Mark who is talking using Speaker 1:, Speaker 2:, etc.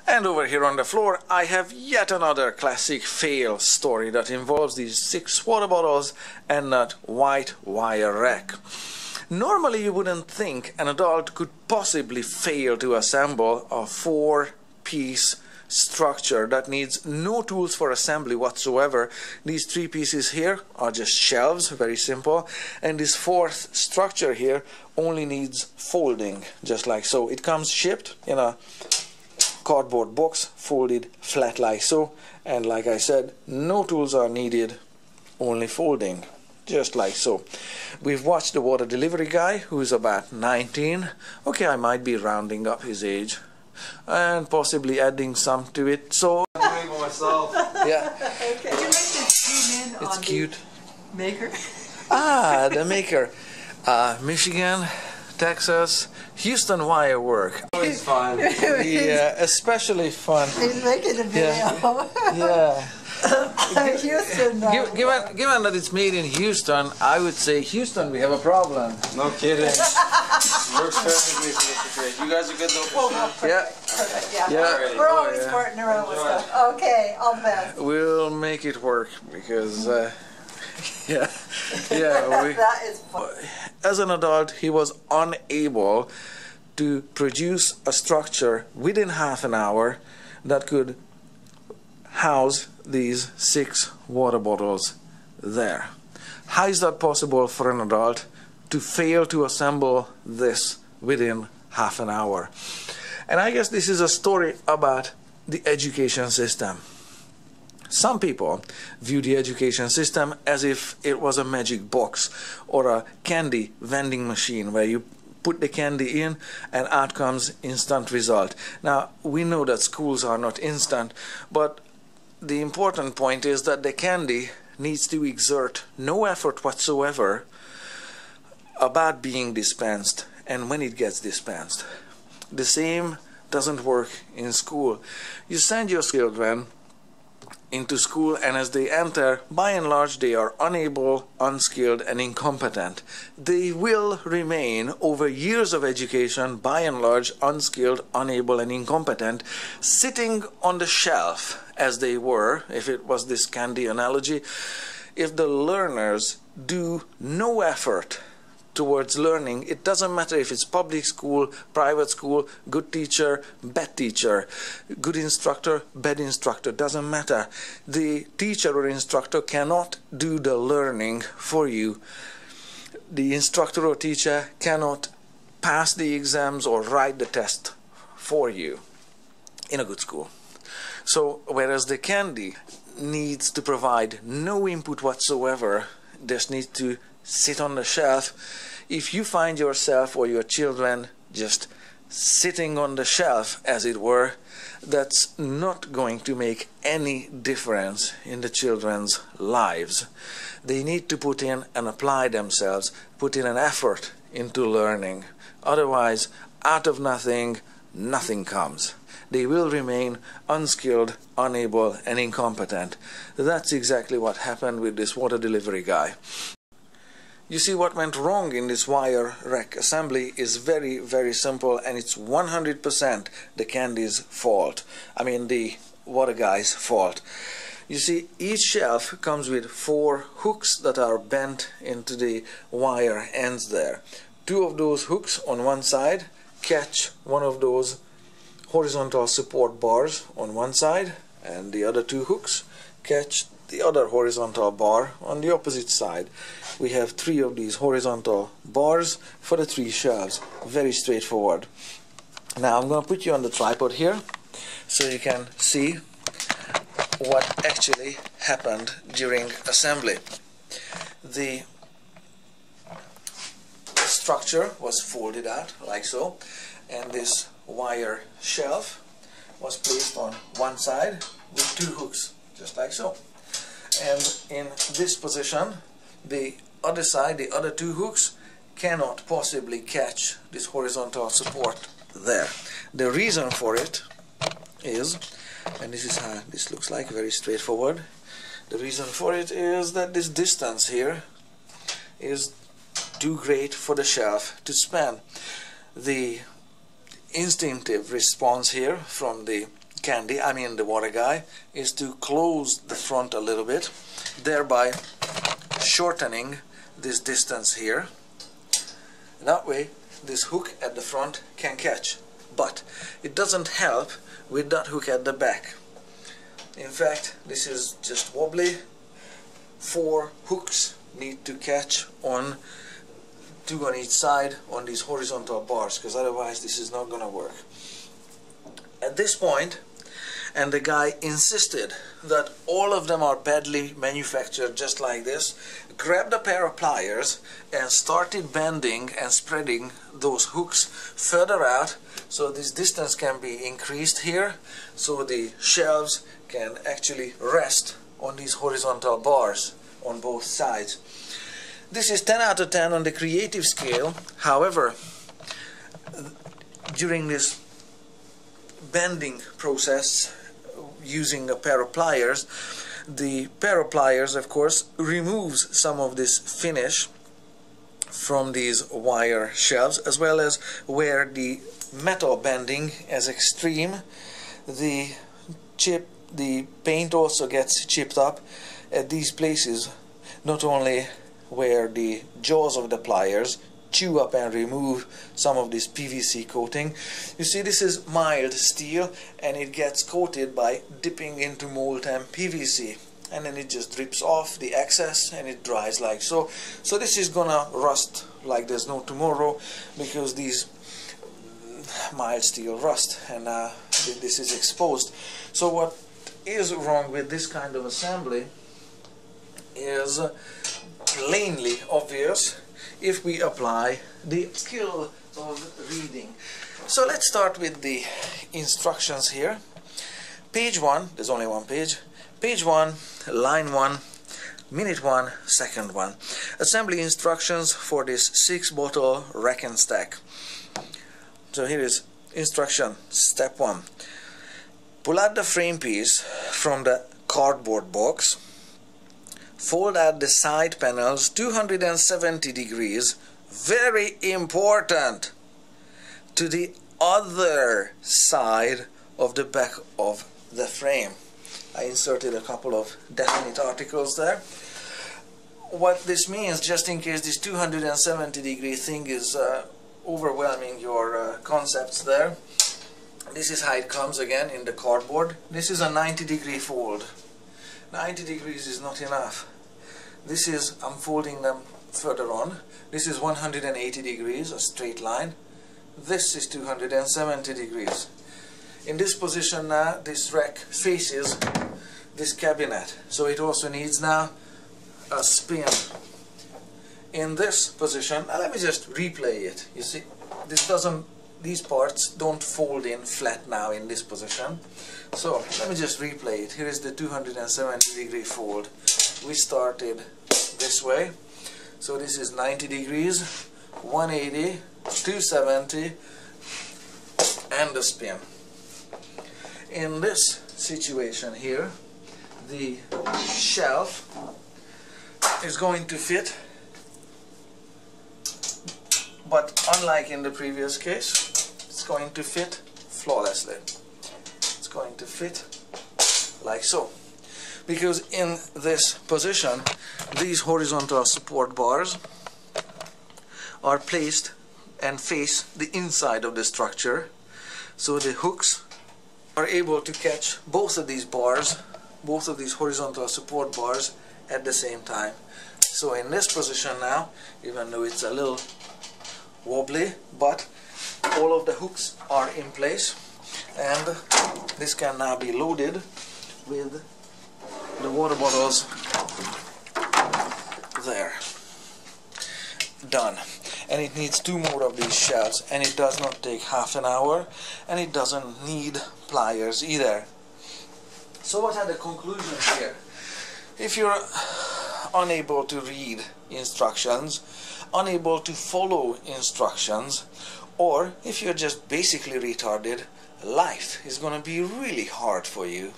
Speaker 1: And over here on the floor, I have yet another classic fail story that involves these 6 water bottles and that white wire rack. Normally you wouldn't think an adult could possibly fail to assemble a 4-piece structure that needs no tools for assembly whatsoever. These 3 pieces here are just shelves, very simple, and this 4th structure here only needs folding, just like so. It comes shipped in a cardboard box, folded flat like so, and like I said, no tools are needed, only folding, just like so. We've watched the water delivery guy, who's about 19. Okay, I might be rounding up his age and possibly adding some to it, so
Speaker 2: myself.
Speaker 1: yeah.
Speaker 3: Okay. Would you like to zoom in
Speaker 1: It's
Speaker 3: on
Speaker 1: cute.
Speaker 3: the maker?
Speaker 1: Ah, the maker. Michigan, Texas, Houston wire work.
Speaker 2: Always fun.
Speaker 1: Yeah, especially fun.
Speaker 3: He's making a video.
Speaker 1: Yeah.
Speaker 3: Houston.
Speaker 1: Given that it's made in Houston, I would say Houston, we have a problem.
Speaker 2: No kidding. Works perfectly for the situation. You guys are good though.
Speaker 1: Yeah.
Speaker 3: Perfect, yeah.
Speaker 1: Yeah.
Speaker 3: We're always
Speaker 1: Yeah.
Speaker 3: farting around with stuff. Okay, all the best.
Speaker 1: We'll make it work because, yeah,
Speaker 3: That is fun.
Speaker 1: as an adult, he was unable to produce a structure within half an hour that could house these 6 water bottles there. How is that possible for an adult to fail to assemble this within half an hour? And I guess this is a story about the education system. Some people view the education system as if it was a magic box or a candy vending machine where you put the candy in and out comes instant result. Now, we know that schools are not instant, but the important point is that the candy needs to exert no effort whatsoever about being dispensed and when it gets dispensed. The same doesn't work in school. You send your children into school, and as they enter, by and large they are unable, unskilled and incompetent. They will remain over years of education, by and large unskilled, unable and incompetent, sitting on the shelf as they were, if it was this candy analogy, if the learners do no effort towards learning. It doesn't matter if it's public school, private school, good teacher, bad teacher, good instructor, bad instructor, doesn't matter. The teacher or instructor cannot do the learning for you. The instructor or teacher cannot pass the exams or write the test for you in a good school. So whereas the candy needs to provide no input whatsoever, just needs to sit on the shelf. If you find yourself or your children just sitting on the shelf, as it were, that's not going to make any difference in the children's lives. They need to put in and apply themselves, put in an effort into learning. Otherwise, out of nothing, nothing comes. They will remain unskilled, unable, and incompetent. That's exactly what happened with this water delivery guy. You see, what went wrong in this wire rack assembly is very, very simple, and it's 100% the candy's fault. I mean, the water guy's fault. You see, each shelf comes with 4 hooks that are bent into the wire ends there. 2 of those hooks on one side catch one of those horizontal support bars on one side, and the other 2 hooks catch the other horizontal bar on the opposite side. We have 3 of these horizontal bars for the 3 shelves. Very straightforward. Now I'm going to put you on the tripod here so you can see what actually happened during assembly. The structure was folded out like so, and this wire shelf was placed on one side with 2 hooks, just like so. And in this position, the other side, the other 2 hooks, cannot possibly catch this horizontal support there. The reason for it is, and this is how this looks like, very straightforward. The reason for it is that this distance here is too great for the shelf to span. The instinctive response here from the Candy, I mean the water guy, is to close the front a little bit, thereby shortening this distance here. That way this hook at the front can catch, but it doesn't help with that hook at the back. In fact, this is just wobbly. 4 hooks need to catch on 2 on each side on these horizontal bars, because otherwise this is not gonna work. At this point, and the guy insisted that all of them are badly manufactured just like this, grabbed a pair of pliers and started bending and spreading those hooks further out, so this distance can be increased here, so the shelves can actually rest on these horizontal bars on both sides. This is 10 out of 10 on the creative scale. However, during this bending process using a pair of pliers, the pair of pliers of course removes some of this finish from these wire shelves, as well as where the metal bending is extreme, the paint also gets chipped up at these places, not only where the jaws of the pliers chew up and remove some of this PVC coating. You see, this is mild steel and it gets coated by dipping into molten PVC, and then it just drips off the excess and it dries like so. So this is gonna rust like there's no tomorrow, because these mild steel rust, and this is exposed. So what is wrong with this kind of assembly is plainly obvious if we apply the skill of reading. So let's start with the instructions here. Page 1, there's only one page. Page 1, line 1, minute 1, second 1. Assembly instructions for this 6-bottle rack and stack. So here is instruction, step 1. Pull out the frame piece from the cardboard box. Fold out the side panels 270 degrees, very important, to the other side of the back of the frame. I inserted a couple of definite articles there. What this means, just in case this 270 degree thing is overwhelming your concepts there, this is how it comes again in the cardboard. This is a 90 degree fold. 90 degrees is not enough. This is, I'm folding them further on. This is 180 degrees, a straight line. This is 270 degrees. In this position now, this rack faces this cabinet, so it also needs now a spin. In this position, now let me just replay it. You see, these parts don't fold in flat now in this position. So let me just replay it. Here is the 270 degree fold. We started this way, so this is 90 degrees, 180, 270, and the spin. In this situation here, the shelf is going to fit, but unlike in the previous case, it's going to fit flawlessly. It's going to fit like so, because in this position these horizontal support bars are placed and face the inside of the structure, so the hooks are able to catch both of these bars, both of these horizontal support bars at the same time. So in this position now, even though it's a little wobbly, but all of the hooks are in place, and this can now be loaded with the water bottles there. Done. And it needs 2 more of these shelves, and it does not take half an hour, and it doesn't need pliers either. So what are the conclusions here? If you're unable to read instructions, unable to follow instructions, or if you're just basically retarded, life is going to be really hard for you.